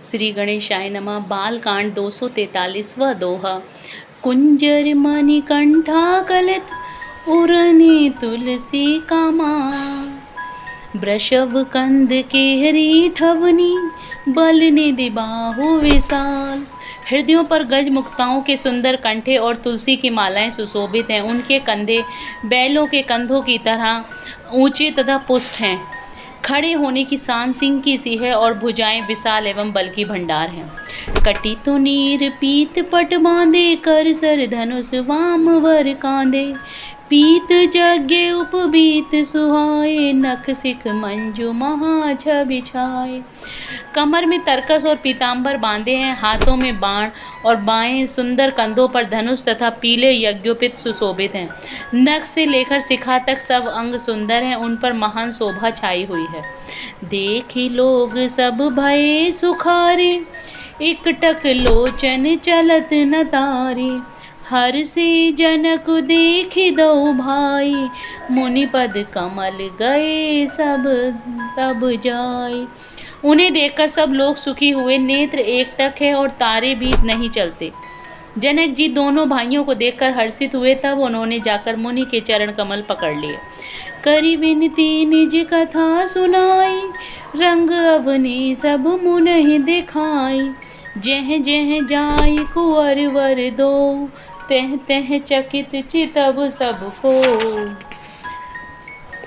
श्री गणेशाय नमः। बालकांड 243वां दोहा। कुंजर मणिकंठा कलित उरने तुलसी का माल। वृषभ कंद केहरी ठवनी बल निधि बाहु विशाल। हृदयों पर गज मुक्ताओं के सुंदर कंठे और तुलसी की मालाएं सुशोभित हैं। उनके कंधे बैलों के कंधों की तरह ऊंचे तथा पुष्ट हैं। खड़े होने की शान सिंह की सी है और भुजाएं विशाल एवं बल की भंडार हैं। कटी तो नीर पीत पट बांधे कर सर धनुष वाम वर कांधे। पीत यज्ञ उपबीत सुहाए नख सिख मंजू महा छवि छाए। कमर में तरकस और पीताम्बर बांधे हैं। हाथों में बाण और बाएं सुंदर कंधों पर धनुष तथा पीले यज्ञोपित सुशोभित हैं। नख से लेकर शिखा तक सब अंग सुंदर हैं। उन पर महान शोभा छाई हुई है। देखी लोग सब भये सुखारे एकटक लोचन चलत न तारे। हर से जनक देखी दो भाई मुनि पद कमल गए सब तब जाए। उन्हें देखकर सब लोग सुखी हुए। नेत्र एकटक है और तारे भी नहीं चलते। जनक जी दोनों भाइयों को देखकर हर्षित हुए। तब उन्होंने जाकर मुनि के चरण कमल पकड़ लिए। करी विनती निज कथा सुनाई रंग अवनी सब मुनि दिखाई। जह जह जाय कुंवर वर दो तह तह चकित चितब सबको।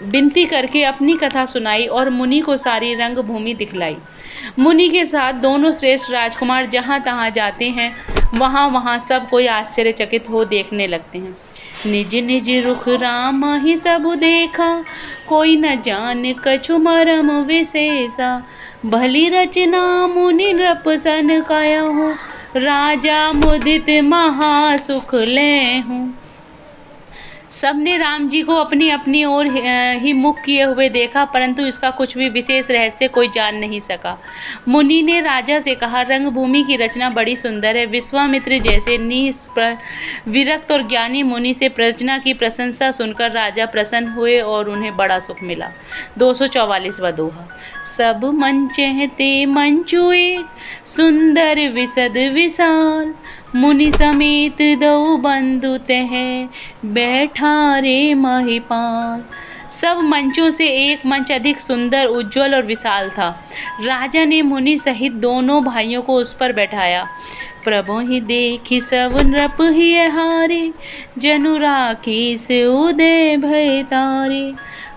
विनती करके अपनी कथा सुनाई और मुनि को सारी रंग भूमि दिखलाई। मुनि के साथ दोनों श्रेष्ठ राजकुमार जहाँ तहाँ जाते हैं वहाँ वहाँ सब कोई आश्चर्यचकित हो देखने लगते हैं। निज निज रुख राम ही सब देखा कोई न जान कछु मरम विशेषा। भली रचना मुनि नृप सन काया हूँ राजा मुदित महासुख ले हूँ। सबने राम जी को अपनी अपनी ओर ही मुख किए हुए देखा परंतु इसका कुछ भी विशेष रहस्य कोई जान नहीं सका। मुनि ने राजा से कहा, रंगभूमि की रचना बड़ी सुंदर है। विश्वामित्र जैसे विरक्त और ज्ञानी मुनि से रचना की प्रशंसा सुनकर राजा प्रसन्न हुए और उन्हें बड़ा सुख मिला। 244वां दोहा। सब मंचे ते मंचु एक सुंदर विशद विशाल। मुनि समेत दो बंधु तह बैठा रे महिपाल। सब मंचों से एक मंच अधिक सुंदर उज्जवल और विशाल था। राजा ने मुनि सहित दोनों भाइयों को उस पर बैठाया। प्रभु ही देखी सब नृप ही हारे जनु राखी से उदय भय तारे।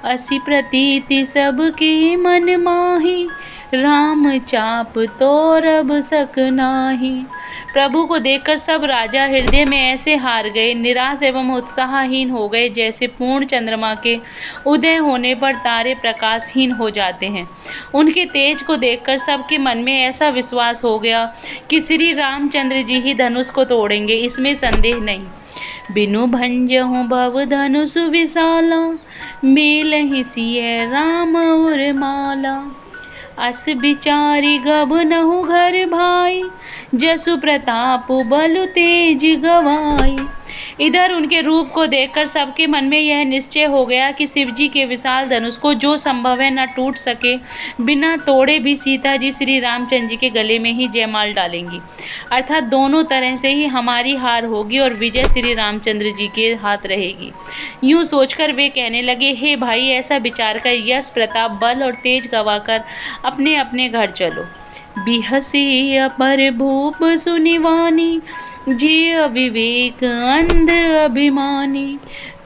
असी प्रतीति सबके मन माही राम चाप तोरब सक नाही। प्रभु को देखकर सब राजा हृदय में ऐसे हार गए, निराश एवं उत्साहहीन हो गए जैसे पूर्ण चंद्रमा के उदय होने पर तारे प्रकाशहीन हो जाते हैं। उनके तेज को देखकर सबके मन में ऐसा विश्वास हो गया कि श्री रामचंद्र जी ही धनुष को तोड़ेंगे, इसमें संदेह नहीं। बिनु भंजहु भव धनुष विशाला मेलहि सिय राम उर माला। अस बिचारी गबनहु घर भाई जसु प्रताप बलु तेज गवाई। इधर उनके रूप को देखकर सबके मन में यह निश्चय हो गया कि शिव जी के विशाल धनुष को जो संभव है न टूट सके, बिना तोड़े भी सीता जी श्री रामचंद्र जी के गले में ही जयमाल डालेंगी। अर्थात दोनों तरह से ही हमारी हार होगी और विजय श्री रामचंद्र जी के हाथ रहेगी। यूँ सोचकर वे कहने लगे, हे भाई, ऐसा विचार कर यश प्रताप बल और तेज गवाकर अपने अपने घर चलो। बिहसी अपर भूप सुनिवानी जे अविवेक अंध अभिमानी।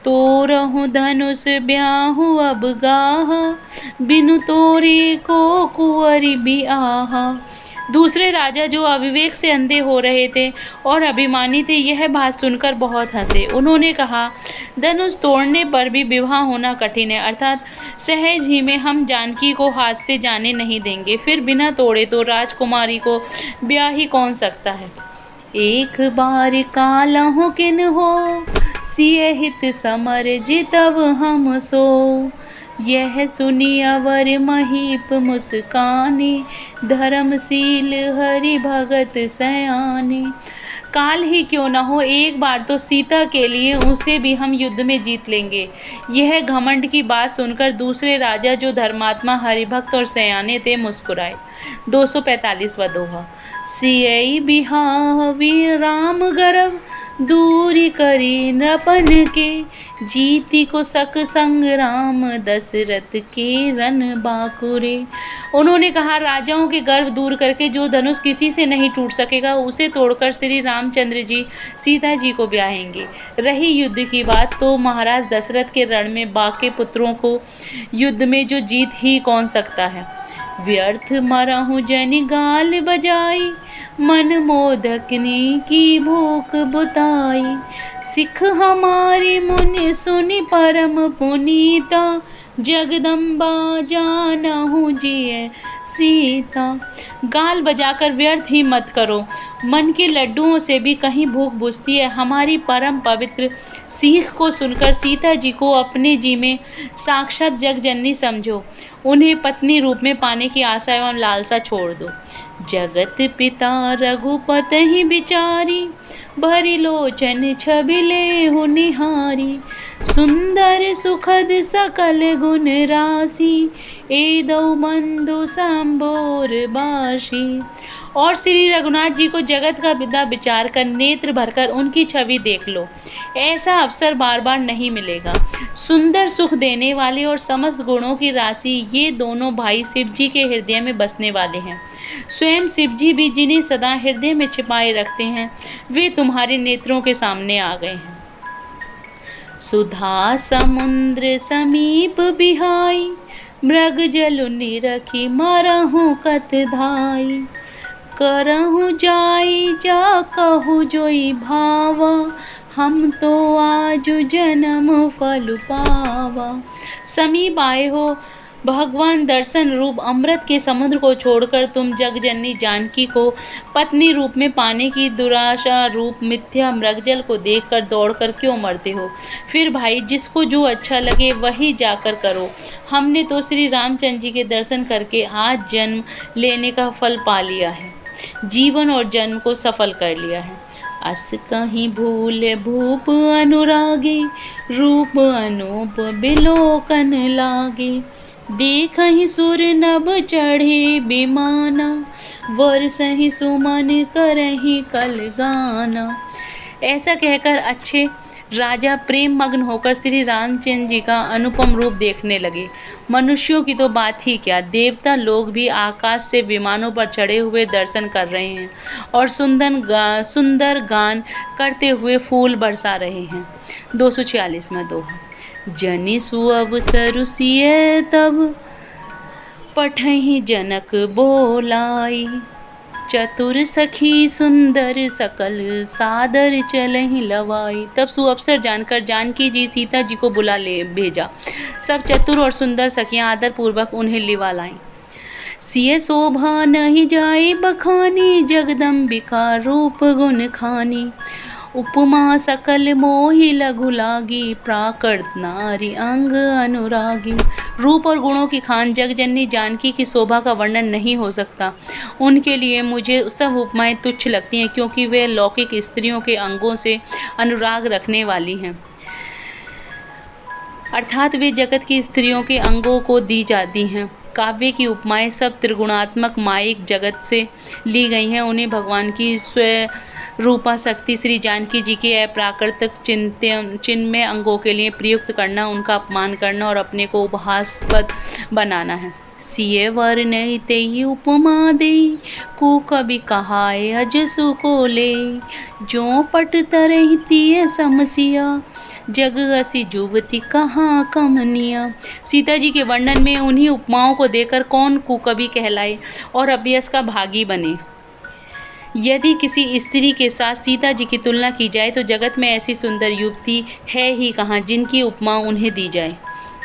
तोरहु धनुष ब्याहु अब गाह बिनु तोरे को कुंवरी भी आहा। दूसरे राजा जो अविवेक से अंधे हो रहे थे और अभिमानी थे, यह बात सुनकर बहुत हंसे। उन्होंने कहा, धनुष तोड़ने पर भी विवाह होना कठिन है, अर्थात सहज ही में हम जानकी को हाथ से जाने नहीं देंगे। फिर बिना तोड़े तो राजकुमारी को ब्याह ही कौन सकता है। एक बार कालहु किन हो सिय हित समर जितब हम सो। यह सुनी अवर महीप मुस्काने धर्मशील हरि भगत सयाने। काल ही क्यों न हो, एक बार तो सीता के लिए उसे भी हम युद्ध में जीत लेंगे। यह घमंड की बात सुनकर दूसरे राजा जो धर्मात्मा, हरिभक्त और सयाने थे, मुस्कुराए। 245वां दोहा। सियई बिहावी राम गर्व, दूरी करी नृपन के, जीती को सक संग्राम, दशरथ के रन बाकुरे। उन्होंने कहा, राजाओं के गर्व दूर करके जो धनुष किसी से नहीं टूट सकेगा, उसे तोड़कर श्री रामचंद्र जी सीता जी को ब्याहेंगे। रही युद्ध की बात, तो महाराज दशरथ के रण में बाके पुत्रों को युद्ध में जो जीत ही कौन सकता है। व्यर्थ मरहु जनि गाल बजाई, मन मोदकनी की भूख बुताई। सिख हमारी मुनि सुनि परम पुनीता, जगदम्बा जानहु जिय सीता। गाल बजाकर व्यर्थ ही मत करो, मन के लड्डुओं से भी कहीं भूख बुझती है। हमारी परम पवित्र सीख को सुनकर सीता जी को अपने जी में साक्षात जगजननी समझो। उन्हें पत्नी रूप में पाने की आशा एवं लालसा छोड़ दो। जगत पिता रघुपत ही बिचारी, भरी लोचन छबिले हो निहारी। सुंदर सुखद सकल गुण राशि, एदौ बंधु संबोर बाशी। और श्री रघुनाथ जी को जगत का पिता विचार कर नेत्र भरकर उनकी छवि देख लो। ऐसा अवसर बार बार नहीं मिलेगा। सुंदर सुख देने वाले और समस्त गुणों की राशि, ये दोनों भाई शिव जी के हृदय में बसने वाले हैं। स्वयं शिव जी भी जिन्हें सदा हृदय में छिपाए रखते हैं, वे तुम्हारे नेत्रों के सामने आ गए हैं। सुधा समुद्र समीप बिहाई, मृग जल निरखी मरहु कत धाई। करहु जाई जा कहु जोई भावा, हम तो आजु जन्म फल पावा। समीप आए हो भगवान दर्शन रूप अमृत के समुद्र को छोड़कर तुम जगजननी जानकी को पत्नी रूप में पाने की दुराशा रूप मिथ्या मृगजल को देखकर दौड़कर क्यों मरते हो। फिर भाई, जिसको जो अच्छा लगे वही जाकर करो। हमने तो श्री रामचंद्र जी के दर्शन करके आज जन्म लेने का फल पा लिया है, जीवन और जन्म को सफल कर लिया है। अस कहीं भूल भूप अनुरागी, रूप अनूप बिलोकन लागे। देखहि सुर नभ चढ़े विमाना, वर्षहि सुमन करहि कल गाना। ऐसा कहकर अच्छे राजा प्रेम मग्न होकर श्री रामचंद्र जी का अनुपम रूप देखने लगे। मनुष्यों की तो बात ही क्या, देवता लोग भी आकाश से विमानों पर चढ़े हुए दर्शन कर रहे हैं और सुंदर गान करते हुए फूल बरसा रहे हैं। 246वां दोहा। जनि सुअवसरु सिय तब, पठहि जनक बोलाई। चतुर सखी सुंदर सकल, सादर चलहि लवाई। तब सुअवसर जानकर जानकी जी सीता जी को बुला ले भेजा। सब चतुर और सुंदर सखियां आदर पूर्वक उन्हें लिवा लाई। सिय शोभा नहीं जाए बखानी, जगदम्बिका रूप गुण खानी। उपमा सकल मोहि लघु लागी, प्राकृत नारी अंग अनुरागी। रूप और गुणों की खान जगजननी जानकी की शोभा का वर्णन नहीं हो सकता। उनके लिए मुझे सब उपमाएं तुच्छ लगती हैं, क्योंकि वे लौकिक स्त्रियों के अंगों से अनुराग रखने वाली हैं, अर्थात वे जगत की स्त्रियों के अंगों को दी जाती हैं। काव्य की उपमाएं सब त्रिगुणात्मक मायिक जगत से ली गई हैं। उन्हें भगवान की स्वरूपा शक्ति श्री जानकी जी के अप्राकृतिक चिन्मय अंगों के लिए प्रयुक्त करना, उनका अपमान करना और अपने को उपहासास्पद बनाना है। सिय वर्णय तेहि उपमा दे, को कवि कहाय अजसु को ले। जो पट तरहि तिय समसिया, जग असी जुवती कहाँ कमनिया। सीता जी के वर्णन में उन्हीं उपमाओं को देकर कौन कुकवि कहलाए और अभ्यस का भागी बने। यदि किसी स्त्री के साथ सीता जी की तुलना की जाए तो जगत में ऐसी सुंदर युवती है ही कहाँ जिनकी उपमा उन्हें दी जाए।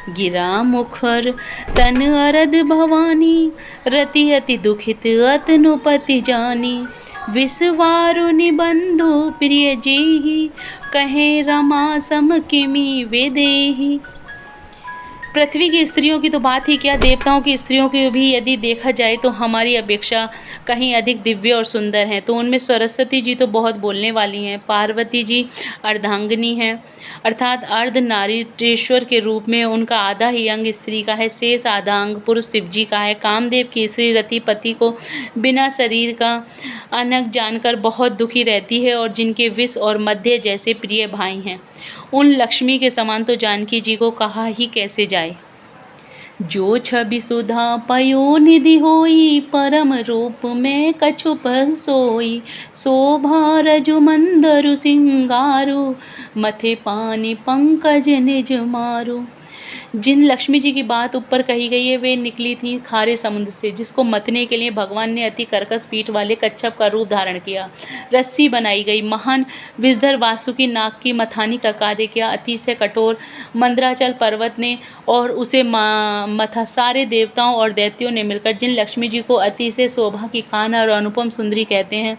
गिरा मुखर तन अरद भवानी, रति अति दुखित अतनुपति जानी। विषवारुनि बंधु प्रिय जेहि, कहे रमा सम किमि वेदेहि। पृथ्वी की स्त्रियों की तो बात ही क्या, देवताओं की स्त्रियों की भी यदि देखा जाए तो हमारी अपेक्षा कहीं अधिक दिव्य और सुंदर हैं। तो उनमें सरस्वती जी तो बहुत बोलने वाली हैं, पार्वती जी अर्धांगिनी हैं, अर्थात अर्धनारीश्वर के रूप में उनका आधा ही अंग स्त्री का है, शेष आधा अंग पुरुष शिव जी का है। कामदेव की स्त्री रति पति को बिना शरीर का अनग जानकर बहुत दुखी रहती है और जिनके विष और मध्य जैसे प्रिय भाई हैं। उन लक्ष्मी के समान तो जानकी जी को कहा ही कैसे जाए। जो छवि सुधा पयो निधि होई, परम रूप में कछु पर सोई। शोभा रजु मंदरु सिंगारु, मथे पानी पंकज निज मारू। जिन लक्ष्मी जी की बात ऊपर कही गई है वे निकली थी खारे समुद्र से, जिसको मतने के लिए भगवान ने अति कर्कश पीठ वाले कच्छप का रूप धारण किया। रस्सी बनाई गई, महान विषधर वासुकी नाग की मथानी का कार्य किया। अतिशय कठोर मंदराचल पर्वत ने और उसे मथा। सारे देवताओं और दैत्यों ने मिलकर जिन लक्ष्मी जी को अतिशय शोभा की खान और अनुपम सुंदरी कहते हैं,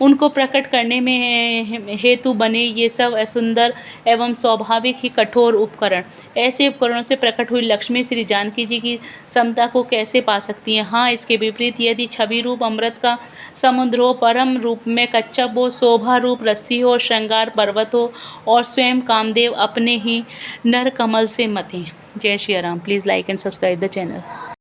उनको प्रकट करने में हेतु बने ये सब सुंदर एवं स्वाभाविक ही कठोर उपकरण। ऐसे उपकरणों से प्रकट हुई लक्ष्मी श्री जानकी जी की समता को कैसे पा सकती हैं। हाँ, इसके विपरीत यदि छवि रूप अमृत का समुद्र हो, परम रूप में कच्छप हो, शोभा रूप रस्सी हो, श्रृंगार पर्वत हो और स्वयं कामदेव अपने ही नर कमल से मथें। जय Shri Ram. Please like and subscribe the channel.